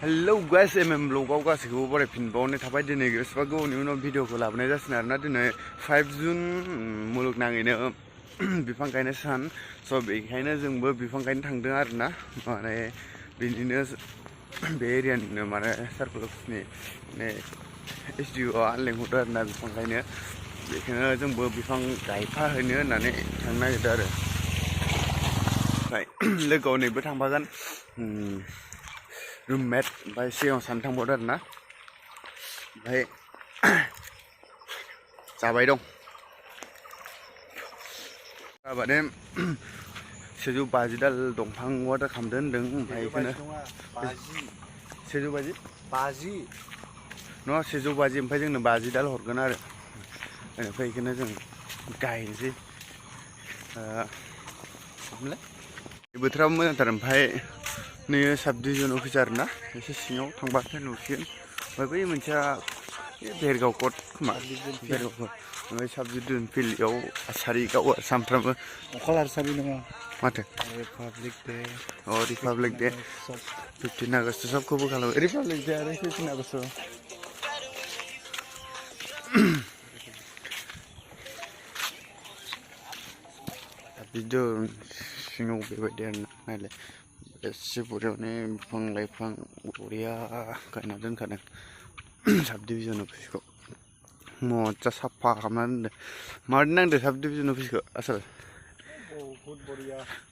Hello guys mmvlog2 गासैखौबो बरायफिनबावनाय थाबाय दिनै गोसोबा गोबावनि उनाव भिडिअखौ लाबोनाय जासिगोन आरोना दिनै 5 जुन मुलुगनाङैनो बिफां गायनाय सान स' बेखायनो जोंबो बिफां गायनो थांदों आरोना माने बिनिनो बे एरियानिनो माने सार्कल अफिसनि माने SDOआ लेंहरदों आरोना बिफां गायनो बेखायनो जोंबो बिफां गायफाहैनो होननानै थांनो नागिरदों आरो ओमफ्राय लोगोआव नैबो थांफागोन रूममेट ओमफ्राय सिगाङाव सानो थांबावदों आरोना ओमफ्राय जाबाय दं माने 150 दाल दंफां वाटार खालामदों होनदों ओमफ्राय बेखौनो 150 नङा 150 ओमफ्राय जोंनो 50 दाल हरगोन आरो ओमफ्राय बेखौनो जों गायनोसै बोथोराबो मोजांथार ओमफ्राय नैयो साब डिभिजन अफिस आरोना एसे सिङाव थांबाथाय नुसिगोन ओमफ्राय बै मोनसेया बेरगाव कट खोमा बेरगाव कट ओमफ्राय साब डिभिजन फिल्डआव आसारि गाव सानफ्रामबो अखल आसारि नङा माथो republic day republic day 15 August सबखौबो खालामो रिपाब्लिक डे आरो 15 आगस्ट भिडिअ सिङाव बेबायदि आरोना नायलाय एसे बुरियावनो बिफां लाइफां बरिया गायना दोनखादों साब डिभिजन अफिसखौ मजा साफा खालामना दोनदों माबायदि नांदों साब डिभिजन अफिसखौ आसोल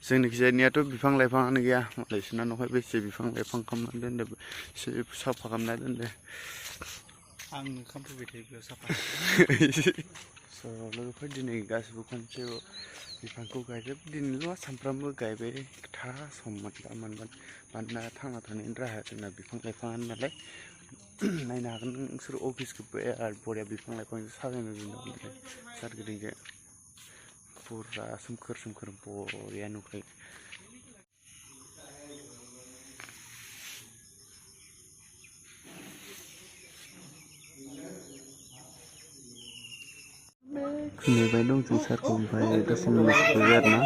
जोंनिखिजायनियाथ' बिफां लाइफाङानो गैया मालायसिना न'हाय बेसे बिफां लाइफां खालामना दोनदों एसे साफा खालामना दोनदों आं ओंखाम फैबाय थायो बेयाव साफा स' लोगोफोर दिनै गासिबो खनसे बिफांखौ गायजोब दिनैल' नङा सानफ्रामबो गायबाय था सम मोनबा मोनगोन मानोना थांना थानायनि राहाया जोंना बिफां लाइफाङानो नालाय नायनो हागोन नोंसोर अफिसखौबो आरो बरिया बिफां लाइफांजों साजायनो दोनदों नालाय सोरगिदिंजों फुरा सोमखोर सोमखोर बरिया नुखायो नेबाय दं जों सारखौ ओमफ्राय दसे मिनिट सफैबाय आरोना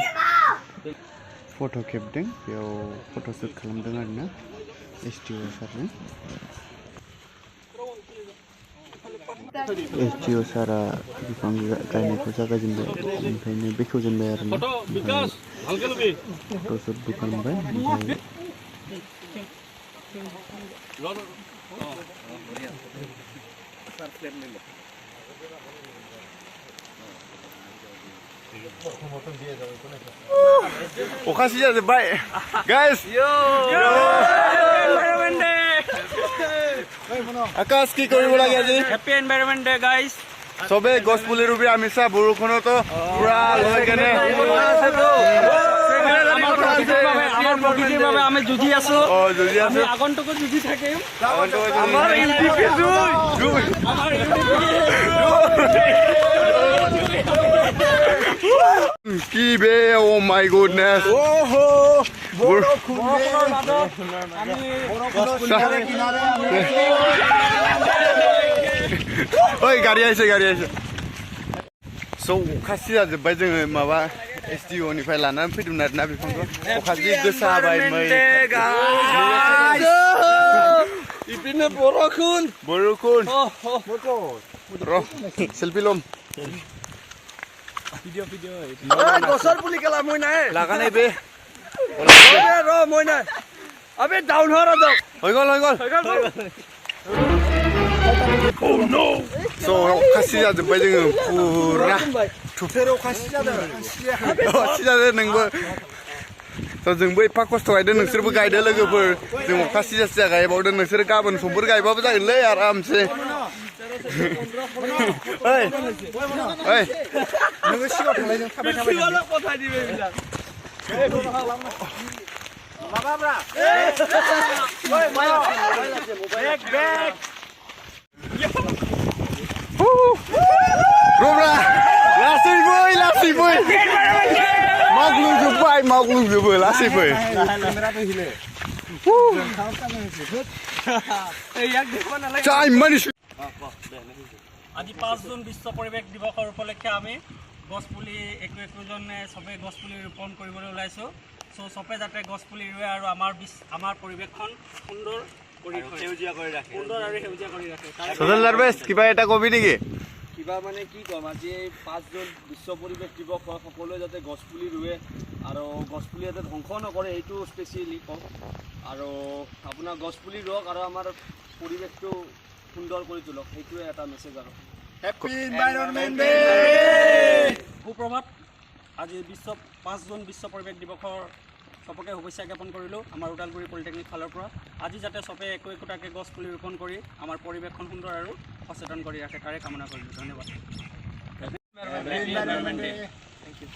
फट' खेबदों बेयाव फट'शुट खालामदों आरोना SDO सारजों SDO सारा बिफां गायनायखौ जागायजेनबाय ओमफ्रायनो बेखेवजेनबाय आरोना फट'शुटबो खालामबाय ओमफ्राय अखा सिजाजोब्बाय गाइस आकाश কি কৰিব লাগে আজি হ্যাপি এনভায়রনমেন্ট ডে গাইস সবে গছ পুলি ৰুবি আমি চা বৰষুণতো পুৰা লৈ কেনে আমার প্রকৃতির ভাবে আমি যুঁজি আছো যুঁজি আছো আগন্তুক যুঁজি থাকিম আমাৰ ইউটিপি জুই আমাৰ কি বে ও মাই গুডনেস ওহো ওই গাড়ি আইছে स' अखा सिजाजोब्बाय जोङो माबा SDO निफ्राय लानानै फैदोंमोन आरोना बिफांखौ अखा जि गोसा हाबाय इपिने बरखुन र सेल्फी लम ভিডিও গছৰ পুলি কেলা মই নাই লাগা নাই বে ৰ মই নাই আবে ডাউন হ ৰাজক হৈ গ'ল Oh no! So अखा सिजाजोब्बाय जोङो पुरा थुफेर अखा सिजादों सिजादों नोंबो स' जोंबो एफा खस्थ' गायदों नोंसोरबो गायदो लोगोफोर जों अखा सिजा गायबावदों नोंसोर गाबोन समफोर गायबाबो जागोनलै आरामसे ओइ नोङो सिगाङाव थांलाय नों थाबाय माबाब्रा बेग Robra! Lasih boy! Maglungjobo, lasih boy! Cai manis! আজি 5 জুন বিশ্ব পৰিৱেশ দিৱসৰ উপলক্ষে আমি গছপুলি একজনে সবে গছপুলি ৰোপণ কৰিবলৈ ওলাইছো সো সবে যাতে গছপুলি ৰুৱে আৰু আমাৰ পৰিৱেশখন সুন্দৰ কৰি থয়, সুন্দৰ আৰু সেউজীয়া কৰি ৰাখে। সোহেল দাৰবেশ কিবা এটা কবি নেকি? কিবা মানে কি ক'ম, আজি 5 জুন বিশ্ব পৰিৱেশ দিৱস হয়, সকলোৱে যাতে গছপুলি ৰুৱে আৰু গছপুলি যাতে ধ্বংস নকৰে সেইটো স্পেচিয়েলি কওঁ। আৰু আপোনাৰ গছপুলি ৰুৱক আৰু আমাৰ পৰিৱেশটো সুন্দৰ কৰি তোলক, সেইটোৱে এটা মেছেজ আৰু। Happy environment day. সুপ্ৰভাত। আজি 5 জুন বিশ্ব পৰিৱেশ দিৱসৰ চবকে শুভেচ্ছা জ্ঞাপন কৰিলোঁ আমাৰ ওদালগুৰি পলিটেকনিক ফালৰ পৰা। আজি যাতে চবে একোটাকৈ গছ পুলি ৰোপণ কৰি আমাৰ পৰিৱেশখন সুন্দৰ আৰু সচেতন কৰি ৰাখে তাৰে কামনা কৰিলোঁ। ধন্যবাদ। Happy environment day. Thank you.